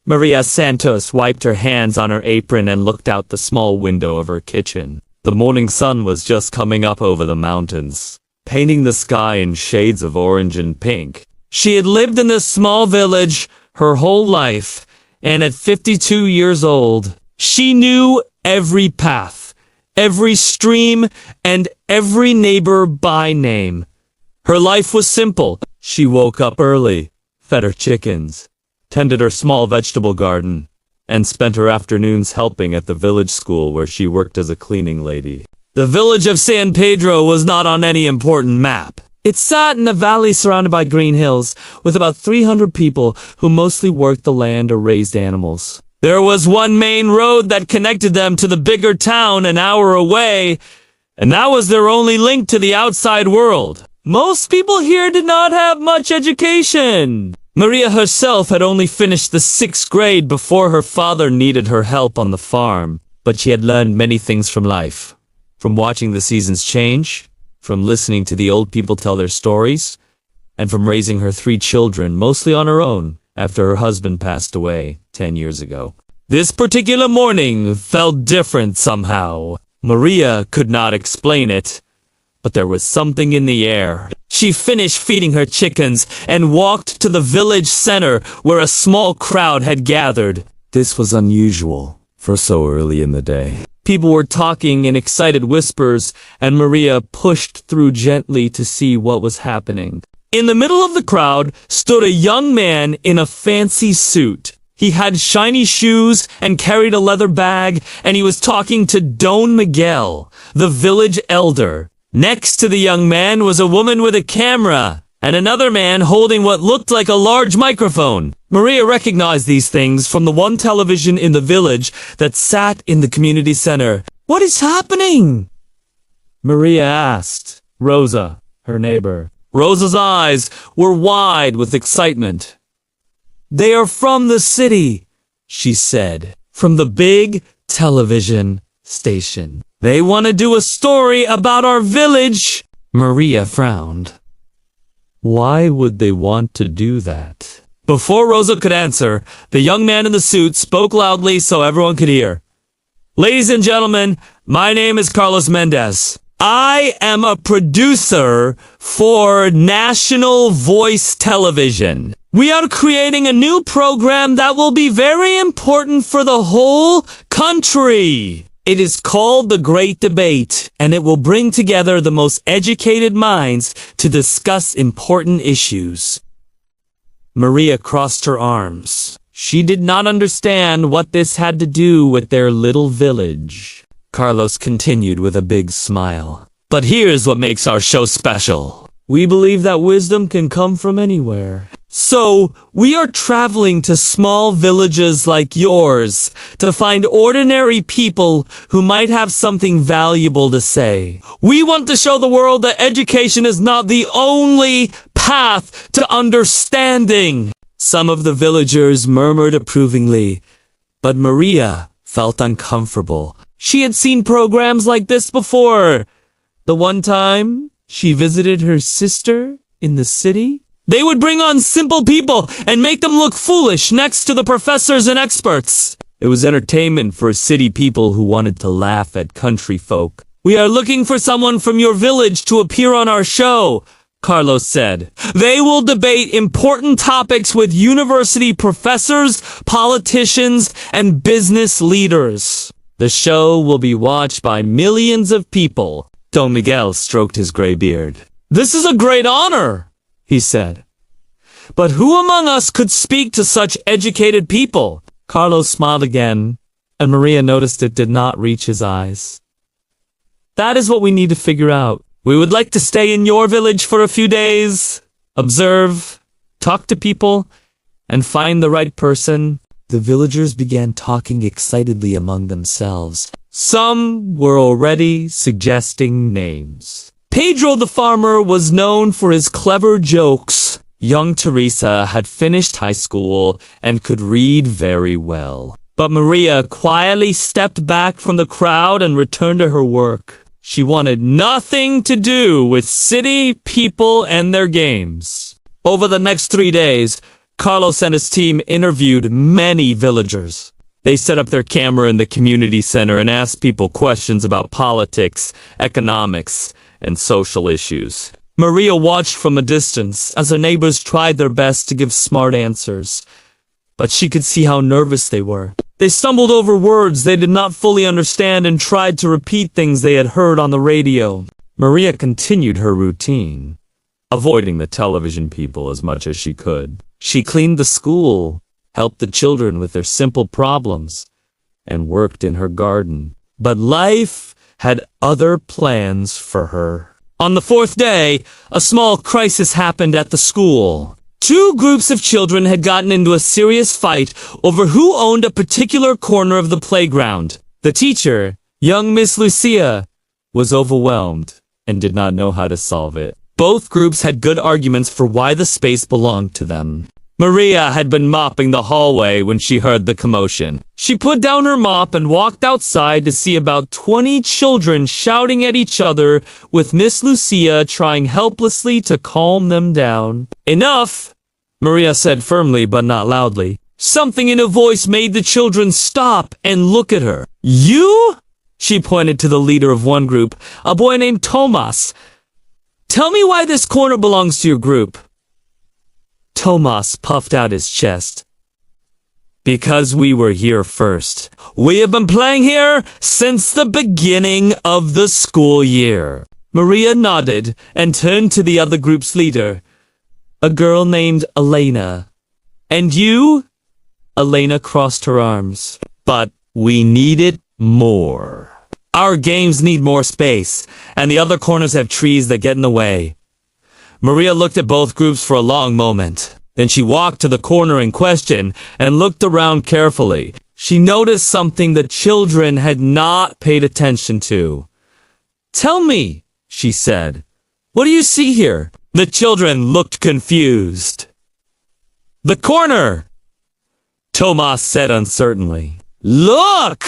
Maria Santos wiped her hands on her apron and looked out the small window of her kitchen. The morning sun was just coming up over the mountains, painting the sky in shades of orange and pink. She had lived in this small village her whole life, and at 52 years old, she knew every path, every stream, and every neighbor by name. Her life was simple. She woke up early, fed her chickens, tended her small vegetable garden, and spent her afternoons helping at the village school where she worked as a cleaning lady. The village of San Pedro was not on any important map. It sat in a valley surrounded by green hills, with about 300 people who mostly worked the land or raised animals. There was one main road that connected them to the bigger town an hour away, and that was their only link to the outside world. Most people here did not have much education. Maria herself had only finished the 6th grade before her father needed her help on the farm, but she had learned many things from life. From watching the seasons change, from listening to the old people tell their stories, and from raising her 3 children mostly on her own after her husband passed away 10 years ago. This particular morning felt different somehow. Maria could not explain it, but there was something in the air. She finished feeding her chickens and walked to the village center where a small crowd had gathered. This was unusual for so early in the day. People were talking in excited whispers, and Maria pushed through gently to see what was happening. In the middle of the crowd stood a young man in a fancy suit. He had shiny shoes and carried a leather bag, and he was talking to Don Miguel, the village elder. Next to the young man was a woman with a camera, and another man holding what looked like a large microphone. Maria recognized these things from the one television in the village that sat in the community center. "What is happening?" Maria asked Rosa, her neighbor. Rosa's eyes were wide with excitement. "They are from the city," she said, "from the big television station. They want to do a story about our village." Maria frowned. Why would they want to do that? Before Rosa could answer, the young man in the suit spoke loudly so everyone could hear. "Ladies and gentlemen, my name is Carlos Mendez. I am a producer for National Voice Television. We are creating a new program that will be very important for the whole country. It is called The Great Debate, and it will bring together the most educated minds to discuss important issues." Maria crossed her arms. She did not understand what this had to do with their little village. Carlos continued with a big smile. "But here's what makes our show special. We believe that wisdom can come from anywhere. So, we are traveling to small villages like yours to find ordinary people who might have something valuable to say. We want to show the world that education is not the only path to understanding." Some of the villagers murmured approvingly, but Maria felt uncomfortable. She had seen programs like this before. The one time she visited her sister in the city, they would bring on simple people and make them look foolish next to the professors and experts. It was entertainment for city people who wanted to laugh at country folk. "We are looking for someone from your village to appear on our show," Carlos said. "They will debate important topics with university professors, politicians, and business leaders. The show will be watched by millions of people." Don Miguel stroked his gray beard. "This is a great honor," he said. "But who among us could speak to such educated people?" Carlos smiled again, and Maria noticed it did not reach his eyes. "That is what we need to figure out. We would like to stay in your village for a few days, observe, talk to people, and find the right person." The villagers began talking excitedly among themselves. Some were already suggesting names. Pedro the farmer was known for his clever jokes. Young Teresa had finished high school and could read very well. But Maria quietly stepped back from the crowd and returned to her work. She wanted nothing to do with city people and their games. Over the next 3 days, Carlos and his team interviewed many villagers. They set up their camera in the community center and asked people questions about politics, economics, and social issues. Maria watched from a distance as her neighbors tried their best to give smart answers, but she could see how nervous they were. They stumbled over words they did not fully understand and tried to repeat things they had heard on the radio. Maria continued her routine, avoiding the television people as much as she could. She cleaned the school, helped the children with their simple problems, and worked in her garden. But life had other plans for her. On the fourth day, a small crisis happened at the school. Two groups of children had gotten into a serious fight over who owned a particular corner of the playground. The teacher, young Miss Lucia, was overwhelmed and did not know how to solve it. Both groups had good arguments for why the space belonged to them. Maria had been mopping the hallway when she heard the commotion. She put down her mop and walked outside to see about 20 children shouting at each other, with Miss Lucia trying helplessly to calm them down. "Enough!" Maria said firmly but not loudly. Something in her voice made the children stop and look at her. "You?" She pointed to the leader of one group, a boy named Tomas. "Tell me why this corner belongs to your group." Tomas puffed out his chest. "Because we were here first. We have been playing here since the beginning of the school year." Maria nodded and turned to the other group's leader, a girl named Elena. "And you?" Elena crossed her arms. "But we need it more. Our games need more space, and the other corners have trees that get in the way." Maria looked at both groups for a long moment. Then she walked to the corner in question and looked around carefully. She noticed something the children had not paid attention to. "Tell me," she said, "what do you see here?" The children looked confused. "The corner," Tomas said uncertainly. "Look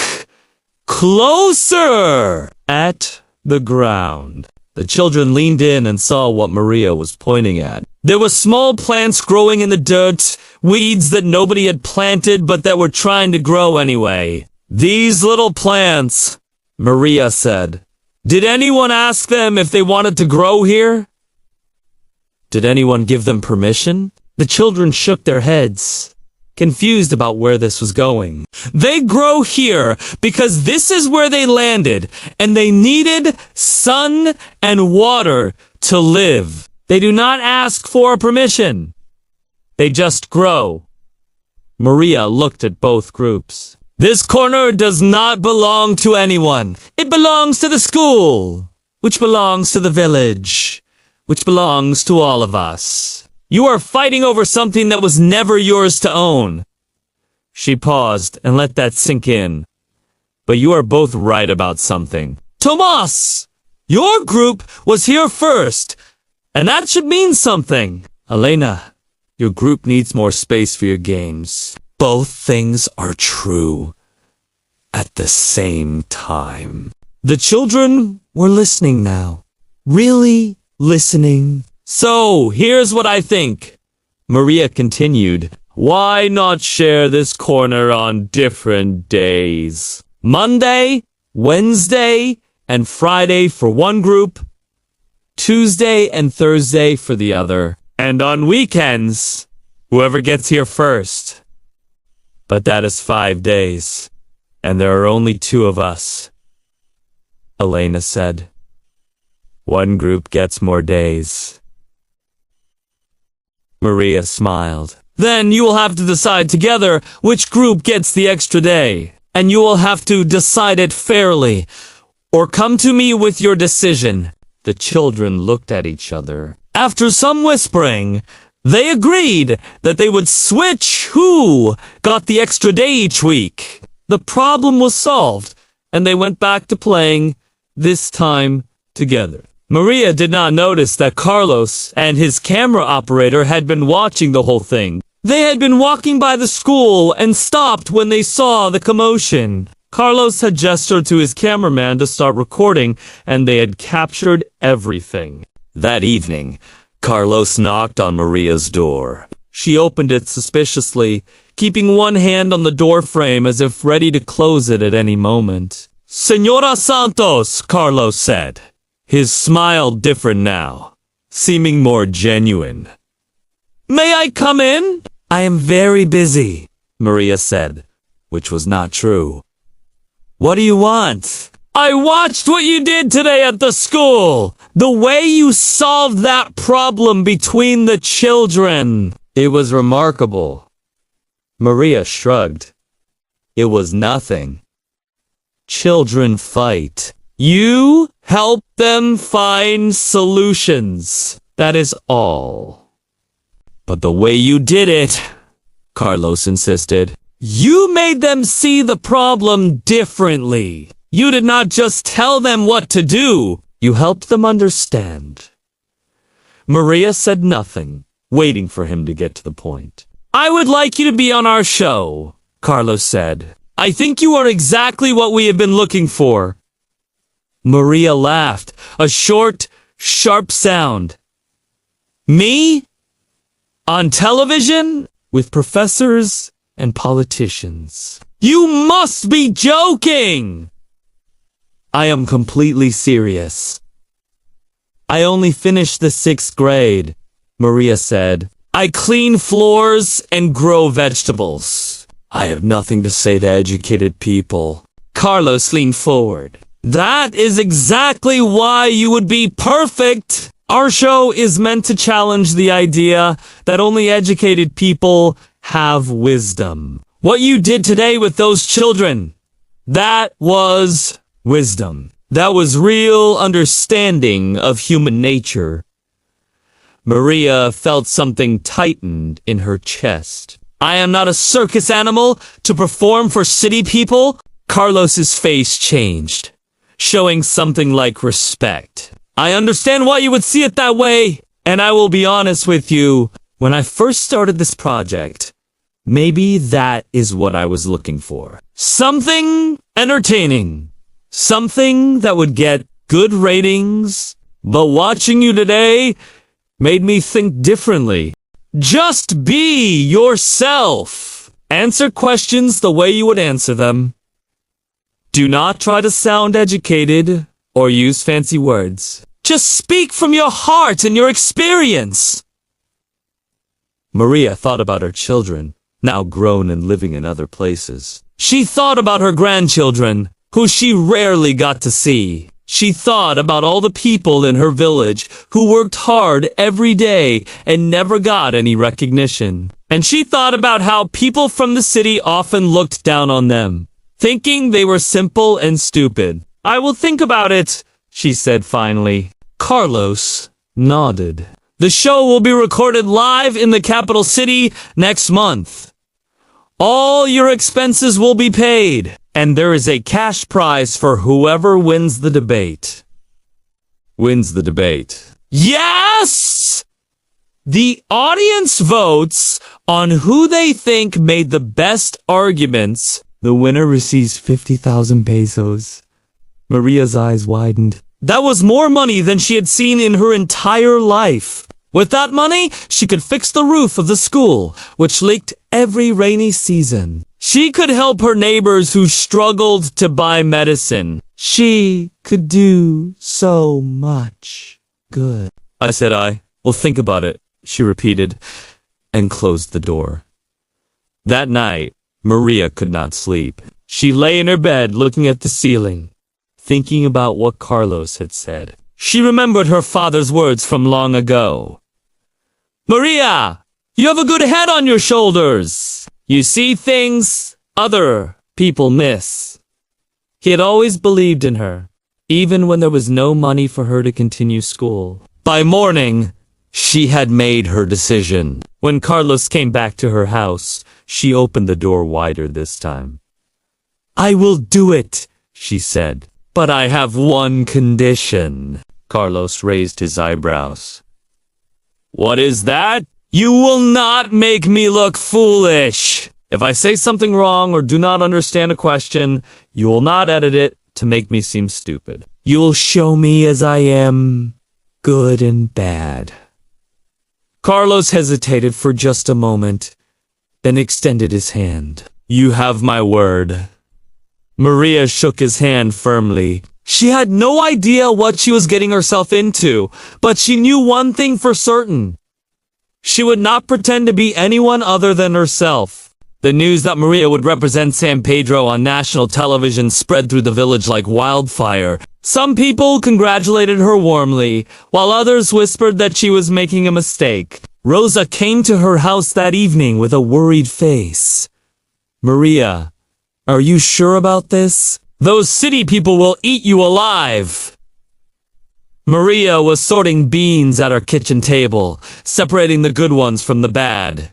closer at the ground." The children leaned in and saw what Maria was pointing at. There were small plants growing in the dirt, weeds that nobody had planted but that were trying to grow anyway. "These little plants," Maria said. "Did anyone ask them if they wanted to grow here? Did anyone give them permission?" The children shook their heads, confused about where this was going. "They grow here because this is where they landed, and they needed sun and water to live. They do not ask for permission. They just grow." Maria looked at both groups. "This corner does not belong to anyone. It belongs to the school, which belongs to the village, which belongs to all of us. You are fighting over something that was never yours to own." She paused and let that sink in. "But you are both right about something. Tomas, your group was here first, and that should mean something. Elena, your group needs more space for your games. Both things are true at the same time." The children were listening now. Really listening. "So, here's what I think," Maria continued. "Why not share this corner on different days? Monday, Wednesday, and Friday for one group, Tuesday and Thursday for the other, and on weekends, whoever gets here first. But that is 5 days, and there are only 2 of us," Elena said. "One group gets more days." Maria smiled. "Then you will have to decide together which group gets the extra day, and you will have to decide it fairly, or come to me with your decision." The children looked at each other. After some whispering, they agreed that they would switch who got the extra day each week. The problem was solved, and they went back to playing, this time together. Maria did not notice that Carlos and his camera operator had been watching the whole thing. They had been walking by the school and stopped when they saw the commotion. Carlos had gestured to his cameraman to start recording, and they had captured everything. That evening, Carlos knocked on Maria's door. She opened it suspiciously, keeping one hand on the doorframe as if ready to close it at any moment. "Señora Santos," Carlos said, his smile different now, seeming more genuine. "May I come in?" "I am very busy," Maria said, which was not true. "What do you want?" "I watched what you did today at the school. The way you solved that problem between the children. It was remarkable." Maria shrugged. "It was nothing. Children fight. You help them find solutions. That is all." "But the way you did it," Carlos insisted, "you made them see the problem differently. You did not just tell them what to do. You helped them understand." Maria said nothing, waiting for him to get to the point. "I would like you to be on our show," Carlos said. "I think you are exactly what we have been looking for." Maria laughed, a short, sharp sound. "Me? On television? With professors and politicians? You must be joking!" "I am completely serious. I only finished the 6th grade," Maria said. "I clean floors and grow vegetables. I have nothing to say to educated people." Carlos leaned forward. "That is exactly why you would be perfect. Our show is meant to challenge the idea that only educated people have wisdom. What you did today with those children, that was wisdom. That was real understanding of human nature." Maria felt something tightened in her chest. "I am not a circus animal to perform for city people." Carlos's face changed, showing something like respect. "I understand why you would see it that way, and I will be honest with you. When I first started this project, maybe that is what I was looking for. Something entertaining. Something that would get good ratings. But watching you today made me think differently. Just be yourself. Answer questions the way you would answer them. Do not try to sound educated or use fancy words. Just speak from your heart and your experience." Maria thought about her children, now grown and living in other places. She thought about her grandchildren, who she rarely got to see. She thought about all the people in her village who worked hard every day and never got any recognition. And she thought about how people from the city often looked down on them, thinking they were simple and stupid. "I will think about it," she said finally. Carlos nodded. "The show will be recorded live in the capital city next month. All your expenses will be paid, and there is a cash prize for whoever wins the debate." Wins the debate. Yes! The audience votes on who they think made the best arguments. The winner receives 50,000 pesos. Maria's eyes widened. That was more money than she had seen in her entire life. With that money, she could fix the roof of the school, which leaked every rainy season. She could help her neighbors who struggled to buy medicine. She could do so much good. I will think about it, she repeated, and closed the door. That night, Maria could not sleep. She lay in her bed looking at the ceiling, thinking about what Carlos had said. She remembered her father's words from long ago. "Maria, you have a good head on your shoulders. You see things other people miss." He had always believed in her, even when there was no money for her to continue school. By morning, she had made her decision. When Carlos came back to her house, she opened the door wider this time. "I will do it," she said. "But I have one condition." Carlos raised his eyebrows. "What is that?" "You will not make me look foolish. If I say something wrong or do not understand a question, you will not edit it to make me seem stupid. You will show me as I am, good and bad." Carlos hesitated for just a moment, then extended his hand. You have my word. Maria shook his hand firmly. She had no idea what she was getting herself into, but she knew one thing for certain. She would not pretend to be anyone other than herself. The news that Maria would represent San Pedro on national television spread through the village like wildfire. Some people congratulated her warmly, while others whispered that she was making a mistake. Rosa came to her house that evening with a worried face. Maria, are you sure about this? Those city people will eat you alive. Maria was sorting beans at her kitchen table, separating the good ones from the bad.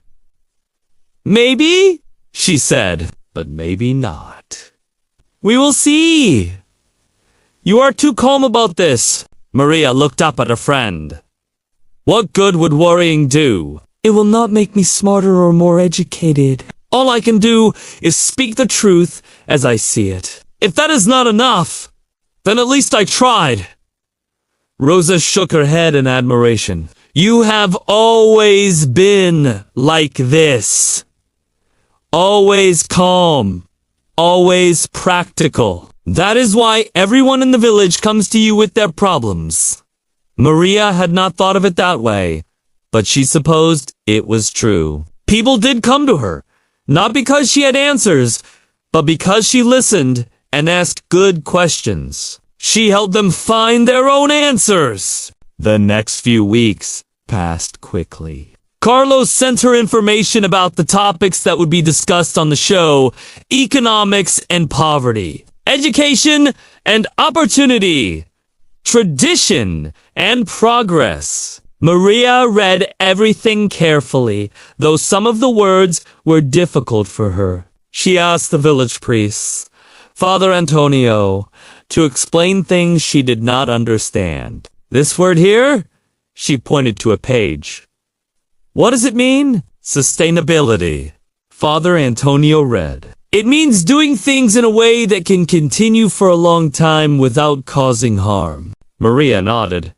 Maybe, she said, but maybe not. We will see. You are too calm about this. Maria looked up at her friend. What good would worrying do? It will not make me smarter or more educated. All I can do is speak the truth as I see it. If that is not enough, then at least I tried. Rosa shook her head in admiration. You have always been like this. Always calm. Always practical. That is why everyone in the village comes to you with their problems. Maria had not thought of it that way, but she supposed it was true. People did come to her, not because she had answers, but because she listened and asked good questions. She helped them find their own answers. The next few weeks passed quickly. Carlos sent her information about the topics that would be discussed on the show: economics and poverty, education and opportunity, tradition and progress. Maria read everything carefully, though some of the words were difficult for her. She asked the village priest, Father Antonio, to explain things she did not understand. This word here? She pointed to a page. What does it mean? Sustainability. Father Antonio read. It means doing things in a way that can continue for a long time without causing harm. Maria nodded.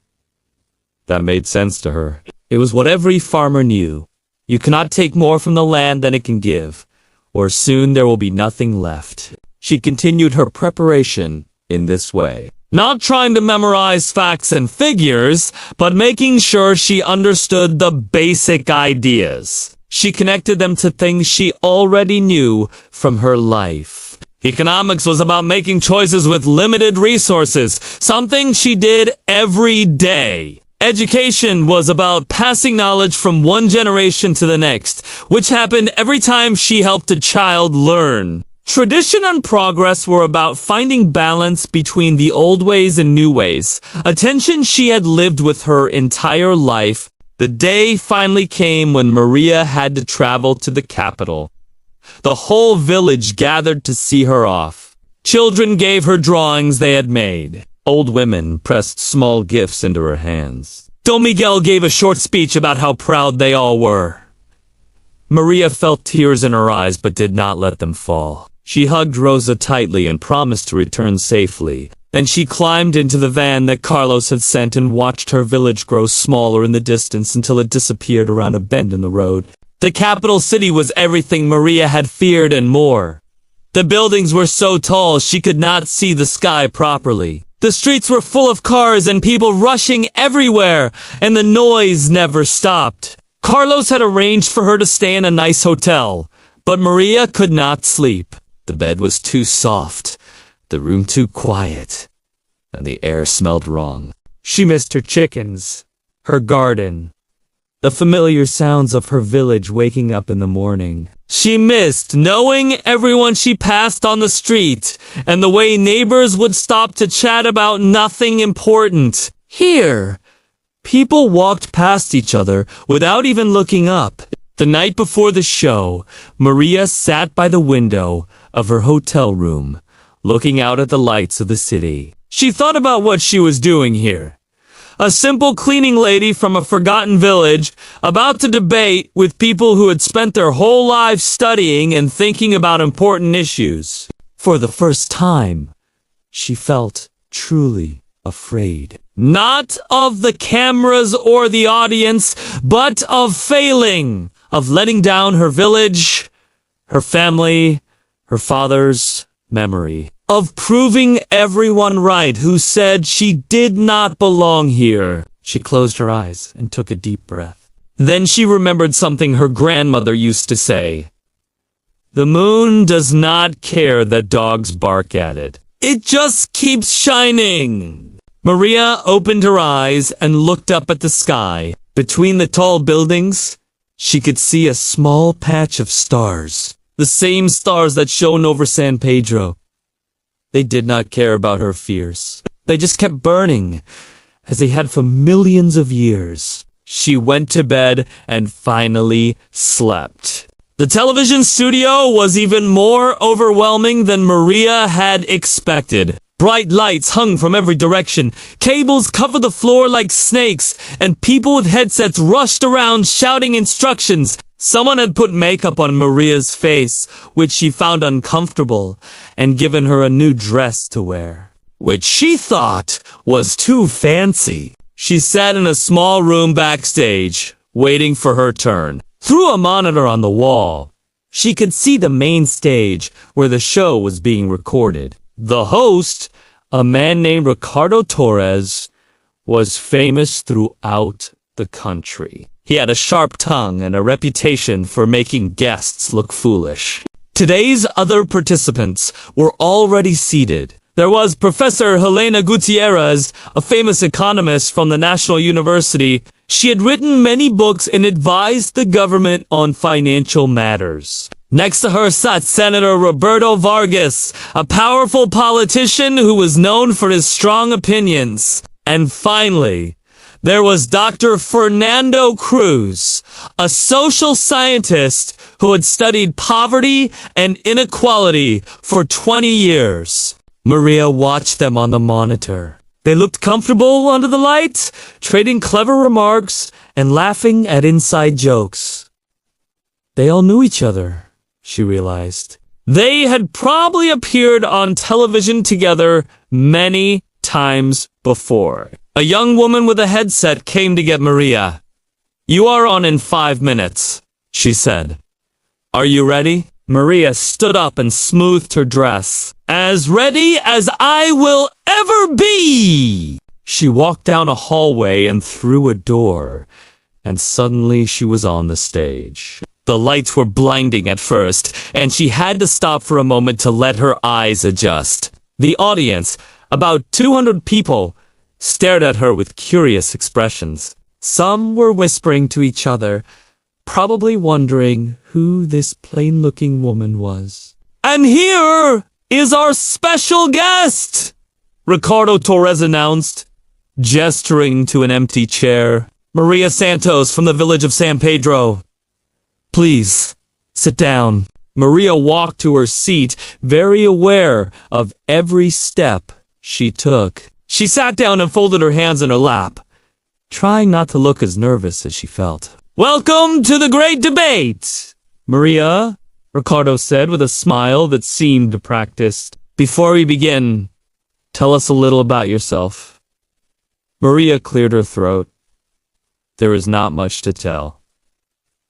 That made sense to her. It was what every farmer knew. You cannot take more from the land than it can give, or soon there will be nothing left. She continued her preparation in this way, not trying to memorize facts and figures, but making sure she understood the basic ideas. She connected them to things she already knew from her life. Economics was about making choices with limited resources, something she did every day. Education was about passing knowledge from one generation to the next, which happened every time she helped a child learn. Tradition and progress were about finding balance between the old ways and new ways, a tension she had lived with her entire life. The day finally came when Maria had to travel to the capital. The whole village gathered to see her off. Children gave her drawings they had made. Old women pressed small gifts into her hands. Don Miguel gave a short speech about how proud they all were. Maria felt tears in her eyes but did not let them fall. She hugged Rosa tightly and promised to return safely. Then she climbed into the van that Carlos had sent and watched her village grow smaller in the distance until it disappeared around a bend in the road. The capital city was everything Maria had feared and more. The buildings were so tall she could not see the sky properly. The streets were full of cars and people rushing everywhere, and the noise never stopped. Carlos had arranged for her to stay in a nice hotel, but Maria could not sleep. The bed was too soft, the room too quiet, and the air smelled wrong. She missed her chickens, her garden, the familiar sounds of her village waking up in the morning. She missed knowing everyone she passed on the street, and the way neighbors would stop to chat about nothing important. Here, people walked past each other without even looking up. The night before the show, Maria sat by the window of her hotel room, looking out at the lights of the city. She thought about what she was doing here. A simple cleaning lady from a forgotten village, about to debate with people who had spent their whole lives studying and thinking about important issues. For the first time, she felt truly afraid. Not of the cameras or the audience, but of failing, of letting down her village, her family, her father's memory, of proving everyone right who said she did not belong here. She closed her eyes and took a deep breath. Then she remembered something her grandmother used to say. The moon does not care that dogs bark at it. It just keeps shining. Maria opened her eyes and looked up at the sky. Between the tall buildings, she could see a small patch of stars. The same stars that shone over San Pedro. They did not care about her fears. They just kept burning, as they had for millions of years. She went to bed and finally slept. The television studio was even more overwhelming than Maria had expected. Bright lights hung from every direction, cables covered the floor like snakes, and people with headsets rushed around shouting instructions. Someone had put makeup on Maria's face, which she found uncomfortable, and given her a new dress to wear, which she thought was too fancy. She sat in a small room backstage, waiting for her turn. Through a monitor on the wall, she could see the main stage where the show was being recorded. The host, a man named Ricardo Torres, was famous throughout the country. He had a sharp tongue and a reputation for making guests look foolish. Today's other participants were already seated. There was Professor Helena Gutierrez, a famous economist from the National University. She had written many books and advised the government on financial matters. Next to her sat Senator Roberto Vargas, a powerful politician who was known for his strong opinions. And finally, there was Dr. Fernando Cruz, a social scientist who had studied poverty and inequality for 20 years. Maria watched them on the monitor. They looked comfortable under the lights, trading clever remarks and laughing at inside jokes. They all knew each other, she realized. They had probably appeared on television together many times before. A young woman with a headset came to get Maria. You are on in 5 minutes, she said. Are you ready? Maria stood up and smoothed her dress. As ready as I will ever be! She walked down a hallway and through a door, and suddenly she was on the stage. The lights were blinding at first, and she had to stop for a moment to let her eyes adjust. The audience, about 200 people, stared at her with curious expressions. Some were whispering to each other, probably wondering who this plain-looking woman was. And here is our special guest, Ricardo Torres announced, gesturing to an empty chair. Maria Santos from the village of San Pedro. Please, sit down. Maria walked to her seat, very aware of every step she took. She sat down and folded her hands in her lap, trying not to look as nervous as she felt. Welcome to the great debate, Maria, Ricardo said with a smile that seemed practiced. Before we begin, tell us a little about yourself. Maria cleared her throat. There is not much to tell.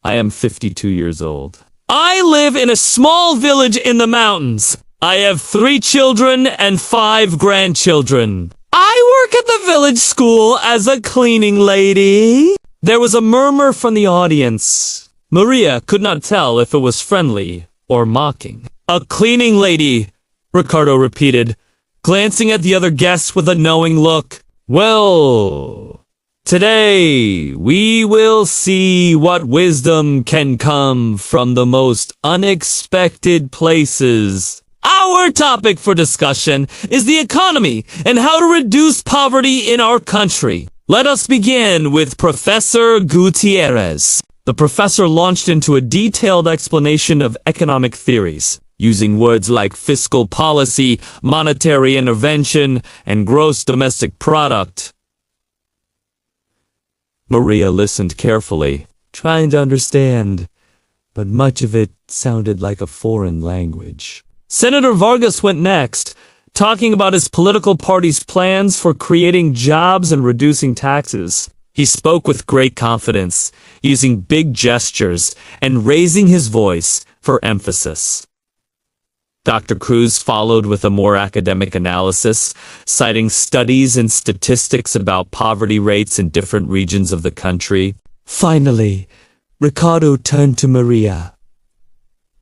I am 52 years old. I live in a small village in the mountains. I have 3 children and 5 grandchildren. I work at the village school as a cleaning lady. There was a murmur from the audience. Maria could not tell if it was friendly or mocking. A cleaning lady, Ricardo repeated, glancing at the other guests with a knowing look. Well, today we will see what wisdom can come from the most unexpected places. Our topic for discussion is the economy and how to reduce poverty in our country. Let us begin with Professor Gutierrez. The professor launched into a detailed explanation of economic theories, using words like fiscal policy, monetary intervention, and gross domestic product. Maria listened carefully, trying to understand, but much of it sounded like a foreign language. Senator Vargas went next, talking about his political party's plans for creating jobs and reducing taxes. He spoke with great confidence, using big gestures and raising his voice for emphasis. Dr. Cruz followed with a more academic analysis, citing studies and statistics about poverty rates in different regions of the country. Finally, Ricardo turned to Maria.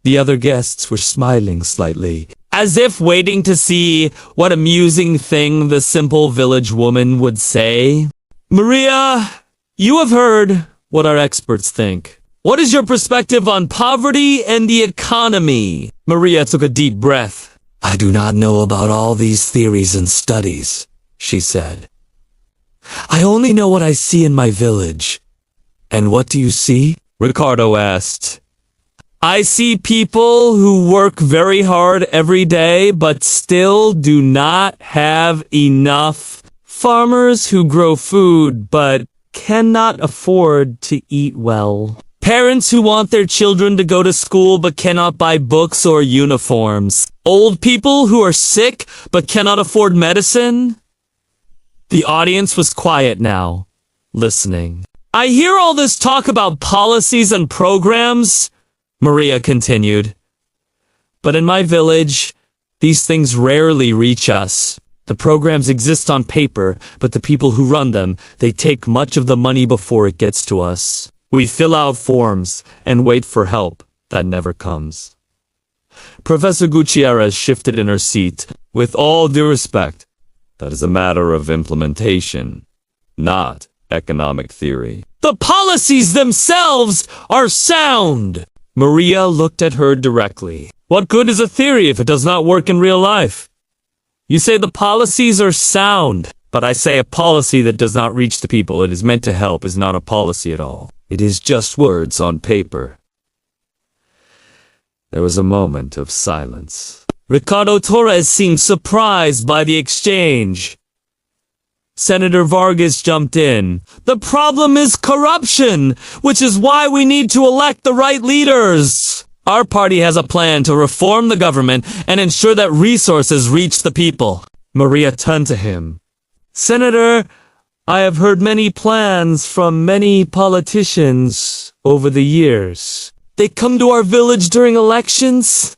The other guests were smiling slightly, as if waiting to see what amusing thing the simple village woman would say. Maria, you have heard what our experts think. What is your perspective on poverty and the economy? Maria took a deep breath. I do not know about all these theories and studies, she said. I only know what I see in my village. And what do you see? Ricardo asked. I see people who work very hard every day but still do not have enough. Farmers who grow food but cannot afford to eat well. Parents who want their children to go to school but cannot buy books or uniforms. Old people who are sick but cannot afford medicine. The audience was quiet now, listening. I hear all this talk about policies and programs, Maria continued. But in my village, these things rarely reach us. The programs exist on paper, but the people who run them, they take much of the money before it gets to us. We fill out forms and wait for help that never comes. Professor Gutierrez shifted in her seat. With all due respect, that is a matter of implementation, not economic theory. The policies themselves are sound! Maria looked at her directly. What good is a theory if it does not work in real life? You say the policies are sound, but I say a policy that does not reach the people it is meant to help is not a policy at all. It is just words on paper. There was a moment of silence. Ricardo Torres seemed surprised by the exchange. Senator Vargas jumped in. The problem is corruption, which is why we need to elect the right leaders. Our party has a plan to reform the government and ensure that resources reach the people. Maria turned to him. Senator, I have heard many plans from many politicians over the years. They come to our village during elections,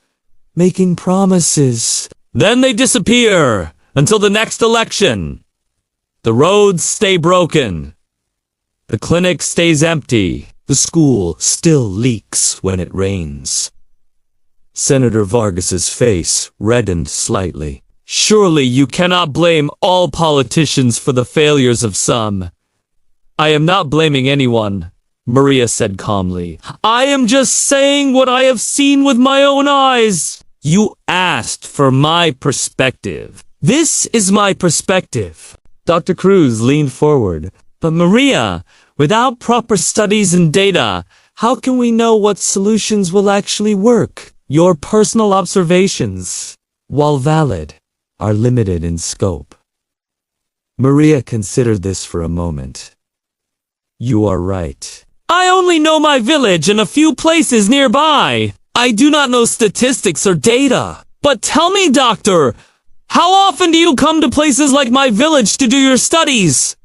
making promises. Then they disappear until the next election. The roads stay broken. The clinic stays empty. The school still leaks when it rains. Senator Vargas's face reddened slightly. Surely you cannot blame all politicians for the failures of some. I am not blaming anyone, Maria said calmly. I am just saying what I have seen with my own eyes. You asked for my perspective. This is my perspective. Dr. Cruz leaned forward. But Maria, without proper studies and data, how can we know what solutions will actually work? Your personal observations, while valid, are limited in scope. Maria considered this for a moment. You are right. I only know my village and a few places nearby. I do not know statistics or data. But tell me, doctor, how often do you come to places like my village to do your studies?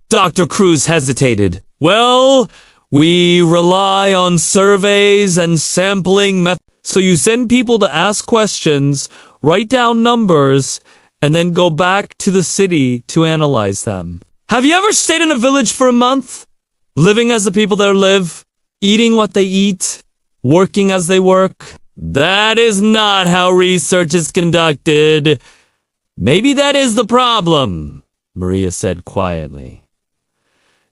Dr. Cruz hesitated. Well, we rely on surveys and sampling methods. So you send people to ask questions, write down numbers, and then go back to the city to analyze them. Have you ever stayed in a village for a month? Living as the people there live, eating what they eat, working as they work? That is not how research is conducted. Maybe that is the problem, Maria said quietly.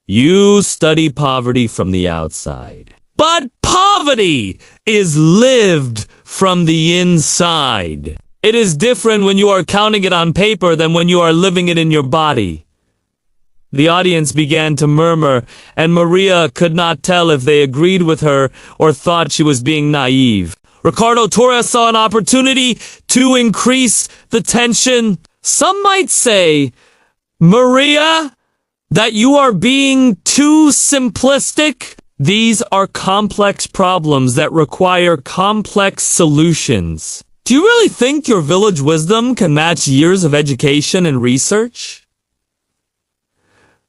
You study poverty from the outside. But poverty is lived from the inside. It is different when you are counting it on paper than when you are living it in your body. The audience began to murmur, and Maria could not tell if they agreed with her or thought she was being naive. Ricardo Torres saw an opportunity to increase the tension. Some might say, Maria, that you are being too simplistic. These are complex problems that require complex solutions. Do you really think your village wisdom can match years of education and research?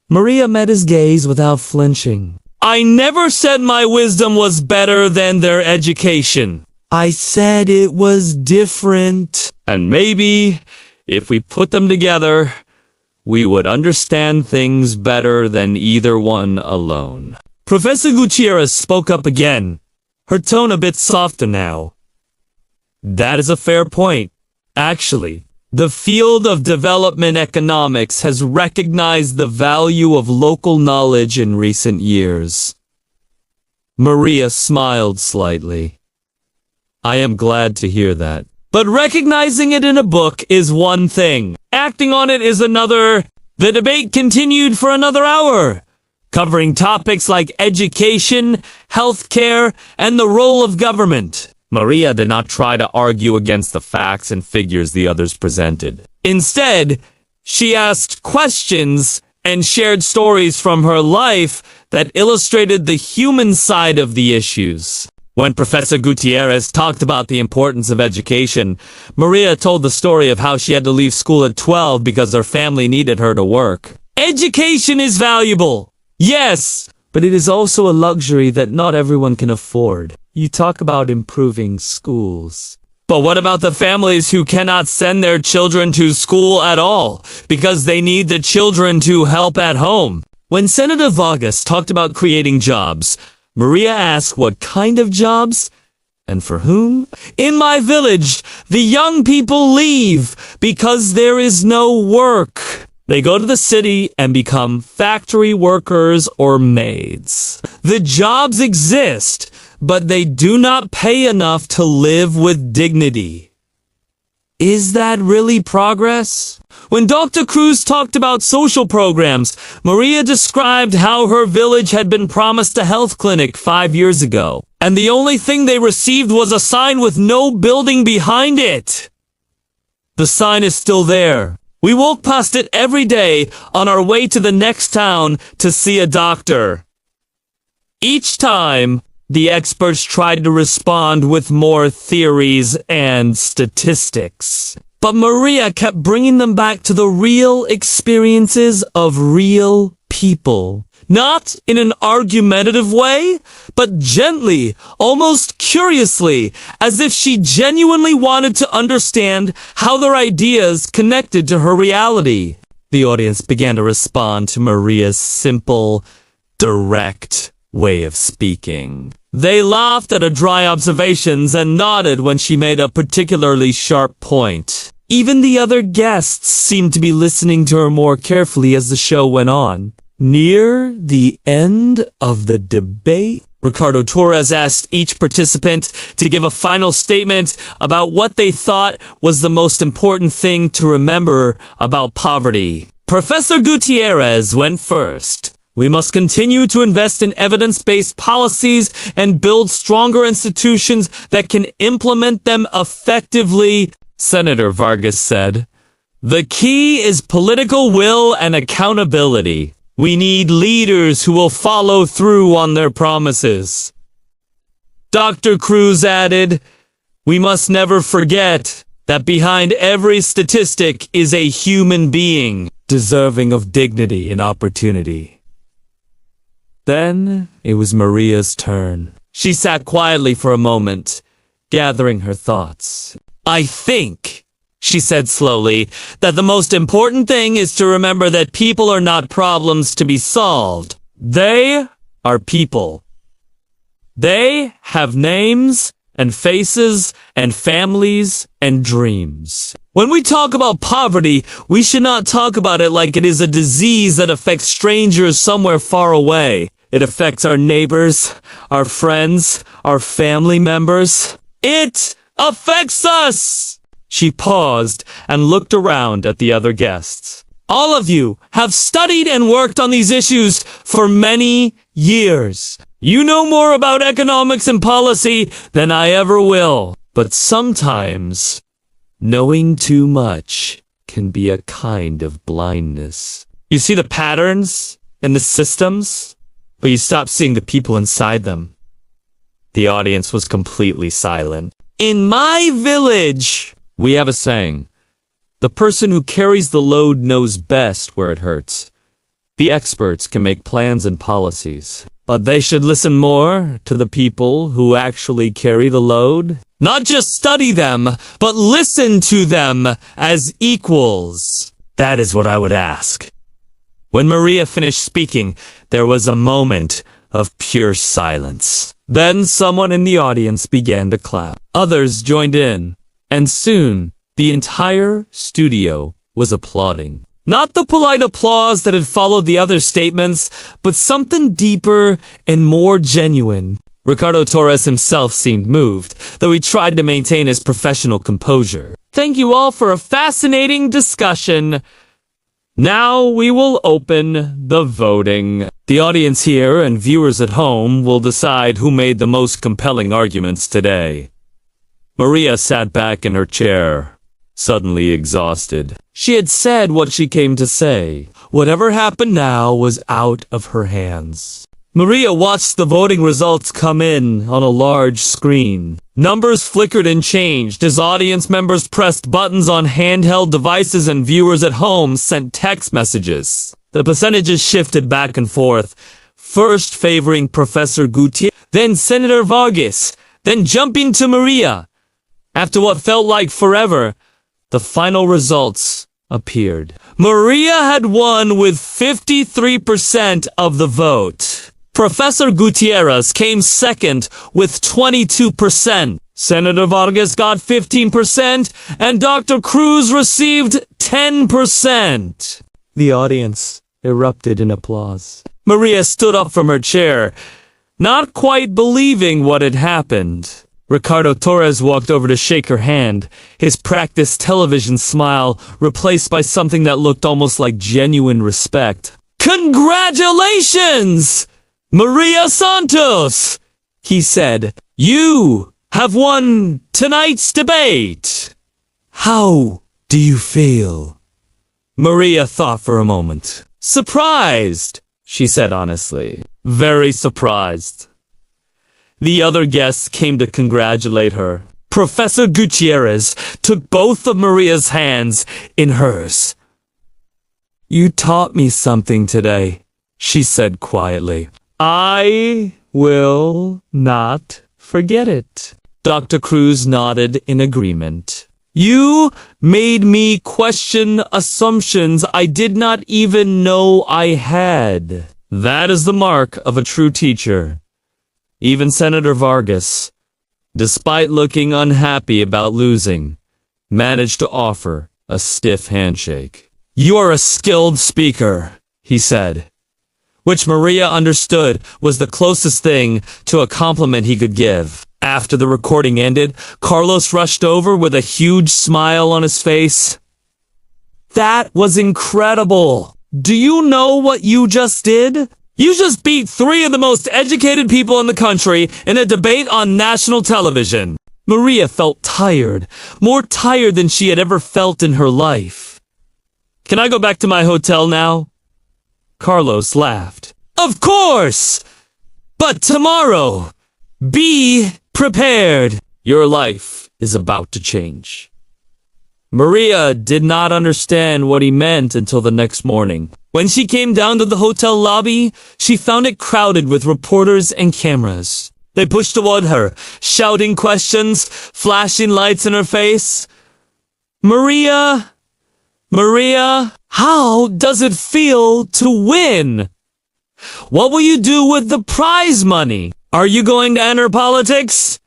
Maria met his gaze without flinching. I never said my wisdom was better than their education. I said it was different. And maybe, if we put them together, we would understand things better than either one alone. Professor Gutierrez spoke up again, her tone a bit softer now. That is a fair point. Actually, the field of development economics has recognized the value of local knowledge in recent years. Maria smiled slightly. I am glad to hear that. But recognizing it in a book is one thing. Acting on it is another. The debate continued for another hour, covering topics like education, healthcare, and the role of government. Maria did not try to argue against the facts and figures the others presented. Instead, she asked questions and shared stories from her life that illustrated the human side of the issues. When Professor Gutierrez talked about the importance of education, Maria told the story of how she had to leave school at 12 because her family needed her to work. Education is valuable, yes, but it is also a luxury that not everyone can afford. You talk about improving schools. But what about the families who cannot send their children to school at all because they need the children to help at home? When Senator Vargas talked about creating jobs, Maria asked what kind of jobs and for whom? In my village, the young people leave because there is no work. They go to the city and become factory workers or maids. The jobs exist, but they do not pay enough to live with dignity. Is that really progress? When Dr. Cruz talked about social programs, Maria described how her village had been promised a health clinic 5 years ago, and the only thing they received was a sign with no building behind it. The sign is still there. We walk past it every day on our way to the next town to see a doctor. Each time, the experts tried to respond with more theories and statistics. But Maria kept bringing them back to the real experiences of real people. Not in an argumentative way, but gently, almost curiously, as if she genuinely wanted to understand how their ideas connected to her reality. The audience began to respond to Maria's simple, direct way of speaking. They laughed at her dry observations and nodded when she made a particularly sharp point. Even the other guests seemed to be listening to her more carefully as the show went on. Near the end of the debate, Ricardo Torres asked each participant to give a final statement about what they thought was the most important thing to remember about poverty. Professor Gutierrez went first. We must continue to invest in evidence-based policies and build stronger institutions that can implement them effectively, Senator Vargas said. The key is political will and accountability. We need leaders who will follow through on their promises. Dr. Cruz added, we must never forget that behind every statistic is a human being deserving of dignity and opportunity. Then it was Maria's turn. She sat quietly for a moment, gathering her thoughts. I think, she said slowly, that the most important thing is to remember that people are not problems to be solved. They are people. They have names and faces and families and dreams. When we talk about poverty, we should not talk about it like it is a disease that affects strangers somewhere far away. It affects our neighbors, our friends, our family members. It affects us! She paused and looked around at the other guests. All of you have studied and worked on these issues for many years. You know more about economics and policy than I ever will. But sometimes, knowing too much can be a kind of blindness. You see the patterns and the systems, but you stop seeing the people inside them. The audience was completely silent. In my village, we have a saying. The person who carries the load knows best where it hurts. The experts can make plans and policies, but they should listen more to the people who actually carry the load. Not just study them, but listen to them as equals. That is what I would ask. When Maria finished speaking, there was a moment of pure silence. Then someone in the audience began to clap. Others joined in, and soon the entire studio was applauding. Not the polite applause that had followed the other statements, but something deeper and more genuine. Ricardo Torres himself seemed moved, though he tried to maintain his professional composure. Thank you all for a fascinating discussion. Now we will open the voting. The audience here and viewers at home will decide who made the most compelling arguments today. Maria sat back in her chair, suddenly exhausted. She had said what she came to say. Whatever happened now was out of her hands. Maria watched the voting results come in on a large screen. Numbers flickered and changed as audience members pressed buttons on handheld devices and viewers at home sent text messages. The percentages shifted back and forth, first favoring Professor Gutierrez, then Senator Vargas, then jumping to Maria. After what felt like forever, the final results appeared. Maria had won with 53% of the vote. Professor Gutierrez came second with 22%. Senator Vargas got 15%, and Dr. Cruz received 10%. The audience erupted in applause. Maria stood up from her chair, not quite believing what had happened. Ricardo Torres walked over to shake her hand, his practiced television smile replaced by something that looked almost like genuine respect. Congratulations, Maria Santos, he said. You have won tonight's debate. How do you feel? Maria thought for a moment. Surprised, she said honestly. Very surprised. The other guests came to congratulate her. Professor Gutierrez took both of Maria's hands in hers. You taught me something today, she said quietly. I will not forget it. Dr. Cruz nodded in agreement. You made me question assumptions I did not even know I had. That is the mark of a true teacher. Even Senator Vargas, despite looking unhappy about losing, managed to offer a stiff handshake. You are a skilled speaker, he said, which Maria understood was the closest thing to a compliment he could give. After the recording ended, Carlos rushed over with a huge smile on his face. That was incredible. Do you know what you just did? You just beat 3 of the most educated people in the country in a debate on national television. Maria felt tired, more tired than she had ever felt in her life. Can I go back to my hotel now? Carlos laughed. Of course! But tomorrow, be prepared. Your life is about to change. Maria did not understand what he meant until the next morning. When she came down to the hotel lobby, she found it crowded with reporters and cameras. They pushed toward her, shouting questions, flashing lights in her face. Maria, how does it feel to win? What will you do with the prize money? Are you going to enter politics?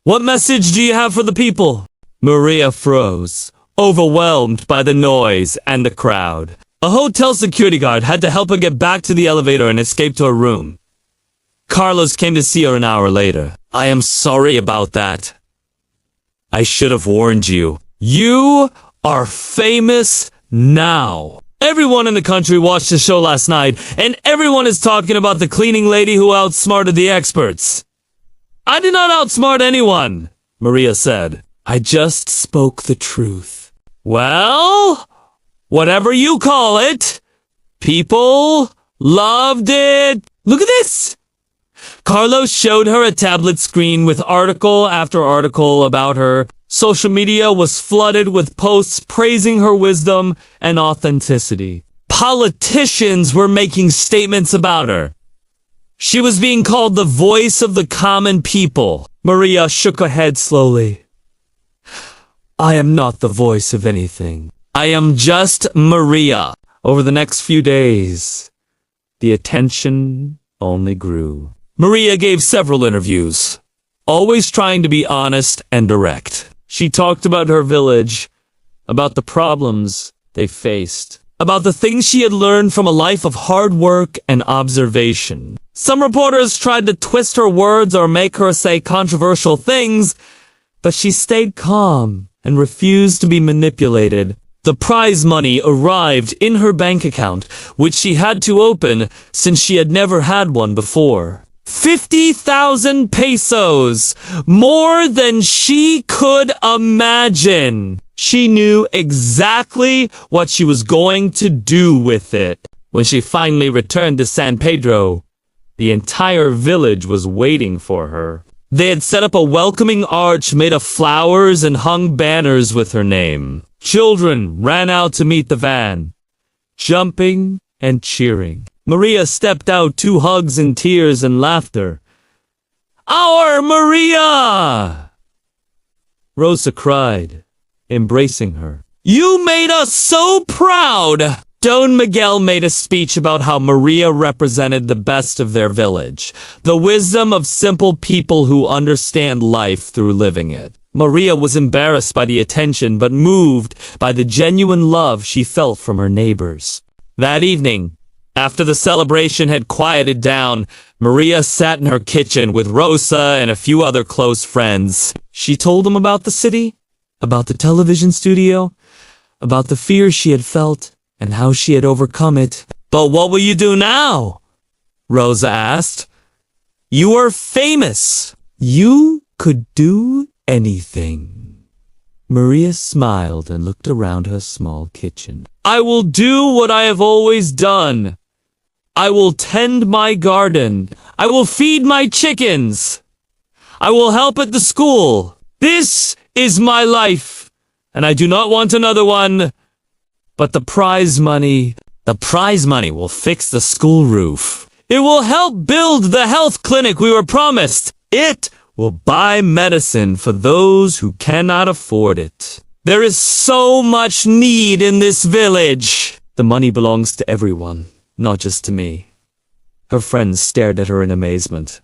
What message do you have for the people? Maria froze, overwhelmed by the noise and the crowd. A hotel security guard had to help her get back to the elevator and escape to her room. Carlos came to see her an hour later. I am sorry about that. I should have warned you. You are famous now. Everyone in the country watched the show last night, and everyone is talking about the cleaning lady who outsmarted the experts. I did not outsmart anyone, Maria said. I just spoke the truth. Well, whatever you call it, people loved it. Look at this. Carlos showed her a tablet screen with article after article about her. Social media was flooded with posts praising her wisdom and authenticity. Politicians were making statements about her. She was being called the voice of the common people. Maria shook her head slowly. I am not the voice of anything. I am just Maria. Over the next few days, the attention only grew. Maria gave several interviews, always trying to be honest and direct. She talked about her village, about the problems they faced, about the things she had learned from a life of hard work and observation. Some reporters tried to twist her words or make her say controversial things, but she stayed calm and refused to be manipulated. The prize money arrived in her bank account, which she had to open since she had never had one before. 50,000 pesos! More than she could imagine! She knew exactly what she was going to do with it. When she finally returned to San Pedro, the entire village was waiting for her. They had set up a welcoming arch made of flowers and hung banners with her name. Children ran out to meet the van, jumping and cheering. Maria stepped out, 2 hugs and tears and laughter. Our Maria! Rosa cried, embracing her. You made us so proud! Don Miguel made a speech about how Maria represented the best of their village, the wisdom of simple people who understand life through living it. Maria was embarrassed by the attention but moved by the genuine love she felt from her neighbors. That evening, after the celebration had quieted down, Maria sat in her kitchen with Rosa and a few other close friends. She told them about the city, about the television studio, about the fear she had felt, and how she had overcome it. But what will you do now? Rosa asked. You are famous. You could do anything. Maria smiled and looked around her small kitchen. I will do what I have always done. I will tend my garden. I will feed my chickens. I will help at the school. This is my life, and I do not want another one. But the prize money will fix the school roof. It will help build the health clinic we were promised. It will buy medicine for those who cannot afford it. There is so much need in this village. The money belongs to everyone, not just to me. Her friends stared at her in amazement.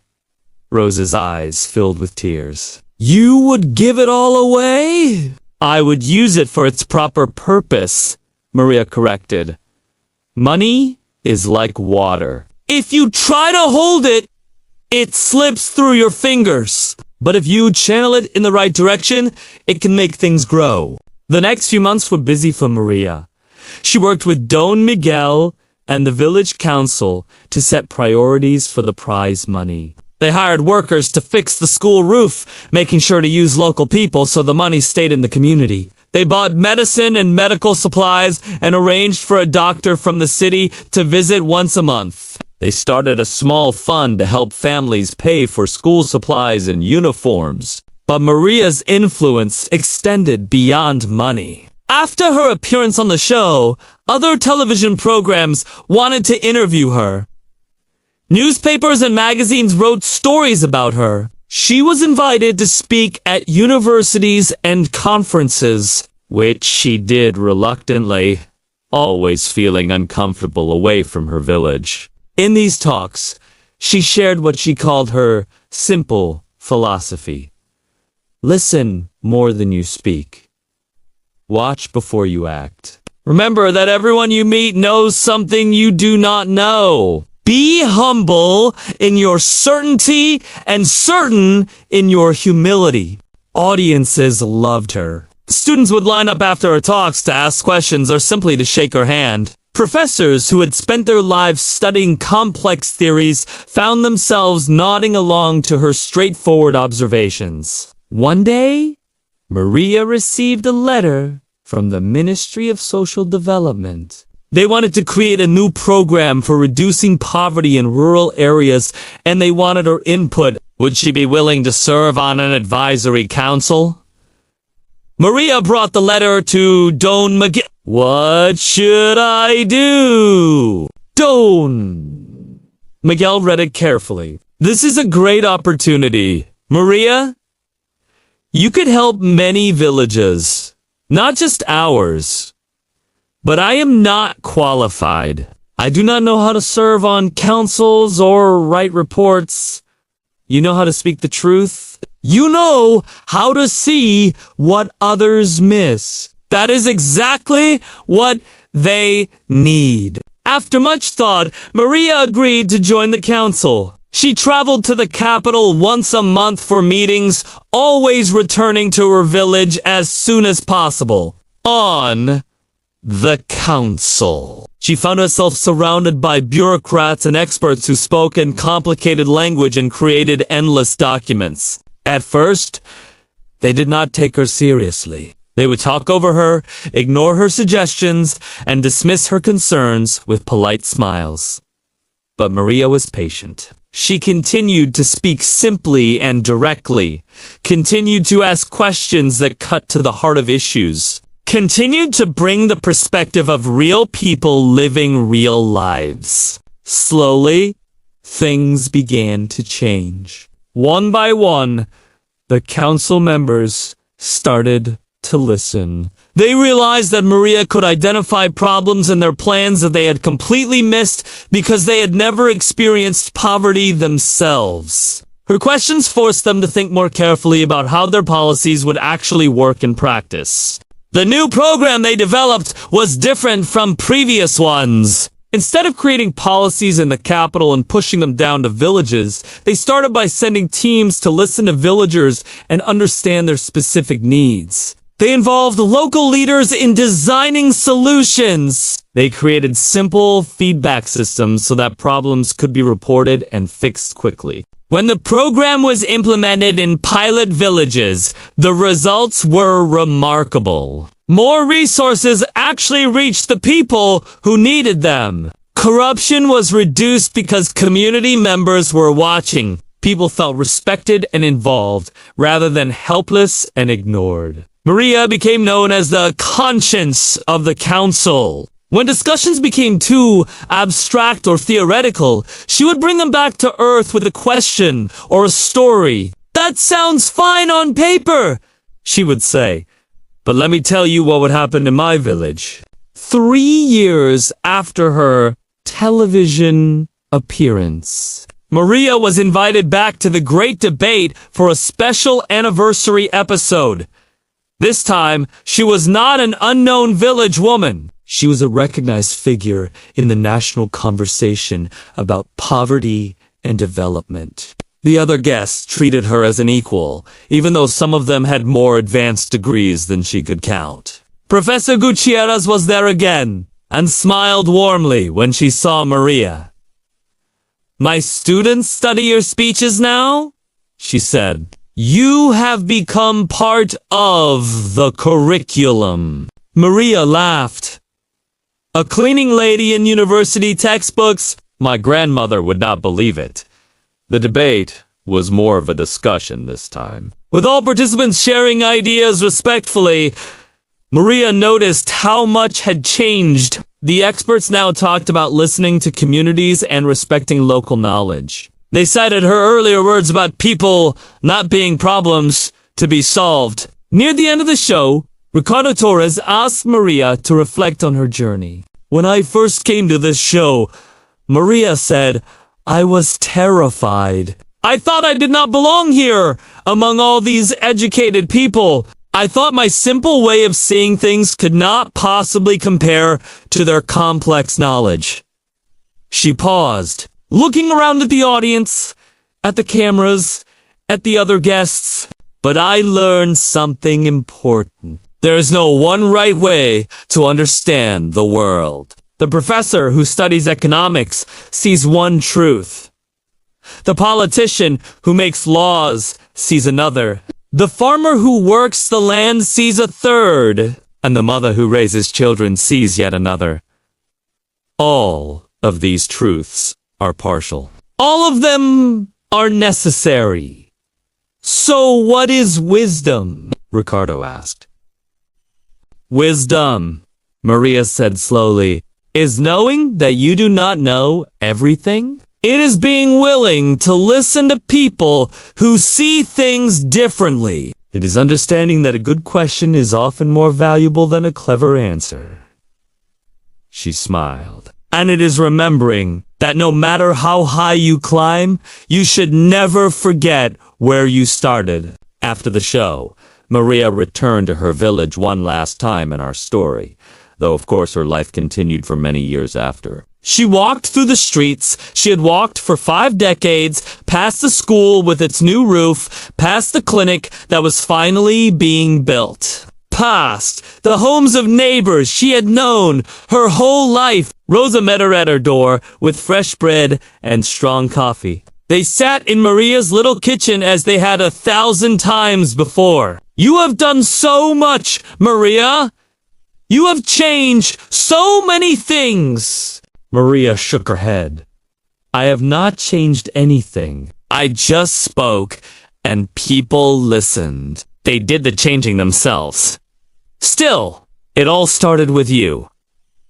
Rosa's eyes filled with tears. You would give it all away? I would use it for its proper purpose, Maria corrected. Money is like water. If you try to hold it, it slips through your fingers. But if you channel it in the right direction, it can make things grow. The next few months were busy for Maria. She worked with Don Miguel and the village council to set priorities for the prize money. They hired workers to fix the school roof, making sure to use local people so the money stayed in the community. They bought medicine and medical supplies and arranged for a doctor from the city to visit once a month. They started a small fund to help families pay for school supplies and uniforms. But Maria's influence extended beyond money. After her appearance on the show, other television programs wanted to interview her. Newspapers and magazines wrote stories about her. She was invited to speak at universities and conferences, which she did reluctantly, always feeling uncomfortable away from her village. In these talks, she shared what she called her simple philosophy. Listen more than you speak. Watch before you act. Remember that everyone you meet knows something you do not know. Be humble in your certainty and certain in your humility. Audiences loved her. Students would line up after her talks to ask questions or simply to shake her hand. Professors who had spent their lives studying complex theories found themselves nodding along to her straightforward observations. One day, Maria received a letter from the Ministry of Social Development. They wanted to create a new program for reducing poverty in rural areas, and they wanted her input. Would she be willing to serve on an advisory council? Maria brought the letter to Don Miguel. What should I do? Don Miguel read it carefully. This is a great opportunity. Maria, you could help many villages, not just ours. But I am not qualified. I do not know how to serve on councils or write reports. You know how to speak the truth. You know how to see what others miss. That is exactly what they need. After much thought, Maria agreed to join the council. She traveled to the capital once a month for meetings, always returning to her village as soon as possible. On the council, she found herself surrounded by bureaucrats and experts who spoke in complicated language and created endless documents. At first, they did not take her seriously. They would talk over her, ignore her suggestions, and dismiss her concerns with polite smiles. But Maria was patient. She continued to speak simply and directly, continued to ask questions that cut to the heart of issues, continued to bring the perspective of real people living real lives. Slowly, things began to change. One by one, the council members started to listen. They realized that Maria could identify problems in their plans that they had completely missed because they had never experienced poverty themselves. Her questions forced them to think more carefully about how their policies would actually work in practice. The new program they developed was different from previous ones. Instead of creating policies in the capital and pushing them down to villages, they started by sending teams to listen to villagers and understand their specific needs. They involved local leaders in designing solutions. They created simple feedback systems so that problems could be reported and fixed quickly. When the program was implemented in pilot villages, the results were remarkable. More resources actually reached the people who needed them. Corruption was reduced because community members were watching. People felt respected and involved, rather than helpless and ignored. Maria became known as the conscience of the council. When discussions became too abstract or theoretical, she would bring them back to earth with a question or a story. "That sounds fine on paper," she would say. "But let me tell you what would happen in my village." 3 years after her television appearance, Maria was invited back to the Great Debate for a special anniversary episode. This time, she was not an unknown village woman. She was a recognized figure in the national conversation about poverty and development. The other guests treated her as an equal, even though some of them had more advanced degrees than she could count. Professor Gutierrez was there again, and smiled warmly when she saw Maria. "My students study your speeches now?" she said. "You have become part of the curriculum." Maria laughed. "A cleaning lady in university textbooks? My grandmother would not believe it." The debate was more of a discussion this time. With all participants sharing ideas respectfully, Maria noticed how much had changed. The experts now talked about listening to communities and respecting local knowledge. They cited her earlier words about people not being problems to be solved. Near the end of the show, Ricardo Torres asked Maria to reflect on her journey. "When I first came to this show," Maria said, "I was terrified. I thought I did not belong here among all these educated people. I thought my simple way of seeing things could not possibly compare to their complex knowledge." She paused, looking around at the audience, at the cameras, at the other guests. "But I learned something important. There is no one right way to understand the world. The professor who studies economics sees one truth. The politician who makes laws sees another. The farmer who works the land sees a third, and the mother who raises children sees yet another. All of these truths are partial. All of them are necessary. So what is wisdom? Ricardo asked. Wisdom, Maria said slowly, is knowing that you do not know everything. It is being willing to listen to people who see things differently. It is understanding that a good question is often more valuable than a clever answer. She smiled. And it is remembering that no matter how high you climb, you should never forget where you started. After the show, Maria returned to her village one last time in our story, though of course her life continued for many years after. She walked through the streets she had walked for 5 decades, past the school with its new roof, past the clinic that was finally being built. Past the homes of neighbors she had known her whole life. Rosa met her at her door with fresh bread and strong coffee. They sat in Maria's little kitchen as they had 1,000 times before. You have done so much, Maria. You have changed so many things. Maria shook her head. I have not changed anything. I just spoke, and people listened. They did the changing themselves. Still, it all started with you.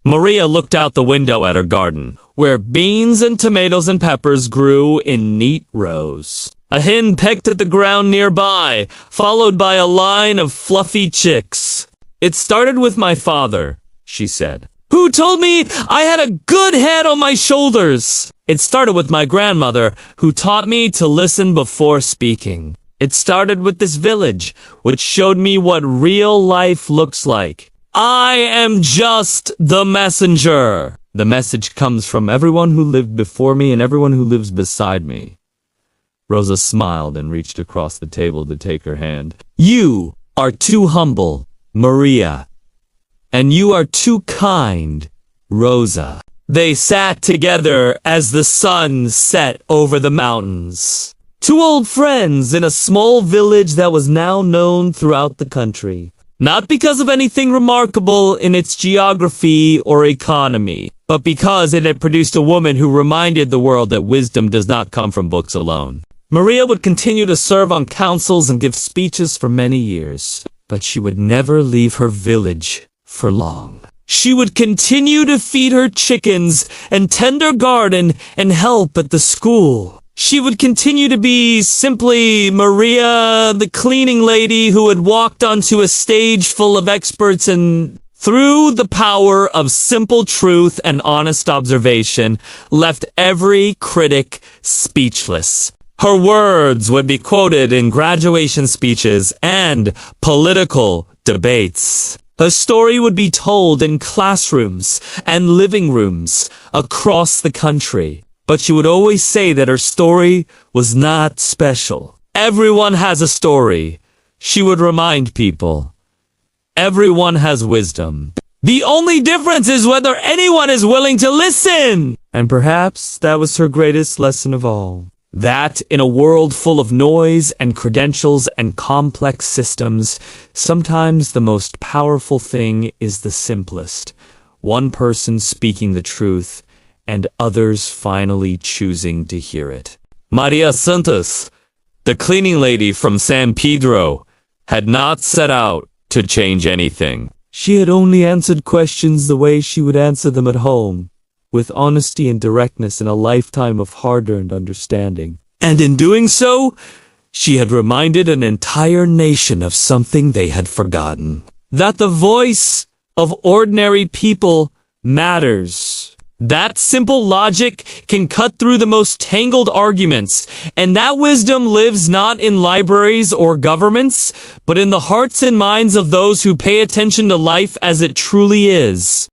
Maria looked out the window at her garden, where beans and tomatoes and peppers grew in neat rows. A hen pecked at the ground nearby, followed by a line of fluffy chicks. It started with my father, she said, who told me I had a good head on my shoulders. It started with my grandmother, who taught me to listen before speaking. It started with this village, which showed me what real life looks like. I am just the messenger. The message comes from everyone who lived before me and everyone who lives beside me. Rosa smiled and reached across the table to take her hand. You are too humble, Maria. And you are too kind, Rosa. They sat together as the sun set over the mountains. 2 old friends in a small village that was now known throughout the country. Not because of anything remarkable in its geography or economy, but because it had produced a woman who reminded the world that wisdom does not come from books alone. Maria would continue to serve on councils and give speeches for many years, but she would never leave her village for long. She would continue to feed her chickens and tend her garden and help at the school. She would continue to be simply Maria, the cleaning lady who had walked onto a stage full of experts and, through the power of simple truth and honest observation, left every critic speechless. Her words would be quoted in graduation speeches and political debates. Her story would be told in classrooms and living rooms across the country. But she would always say that her story was not special. Everyone has a story, she would remind people. Everyone has wisdom. The only difference is whether anyone is willing to listen. And perhaps that was her greatest lesson of all. That in a world full of noise and credentials and complex systems, sometimes the most powerful thing is the simplest. One person speaking the truth, and others finally choosing to hear it. Maria Santos, the cleaning lady from San Pedro, had not set out to change anything. She had only answered questions the way she would answer them at home, with honesty and directness and a lifetime of hard-earned understanding. And in doing so, she had reminded an entire nation of something they had forgotten. That the voice of ordinary people matters. That simple logic can cut through the most tangled arguments, and that wisdom lives not in libraries or governments, but in the hearts and minds of those who pay attention to life as it truly is.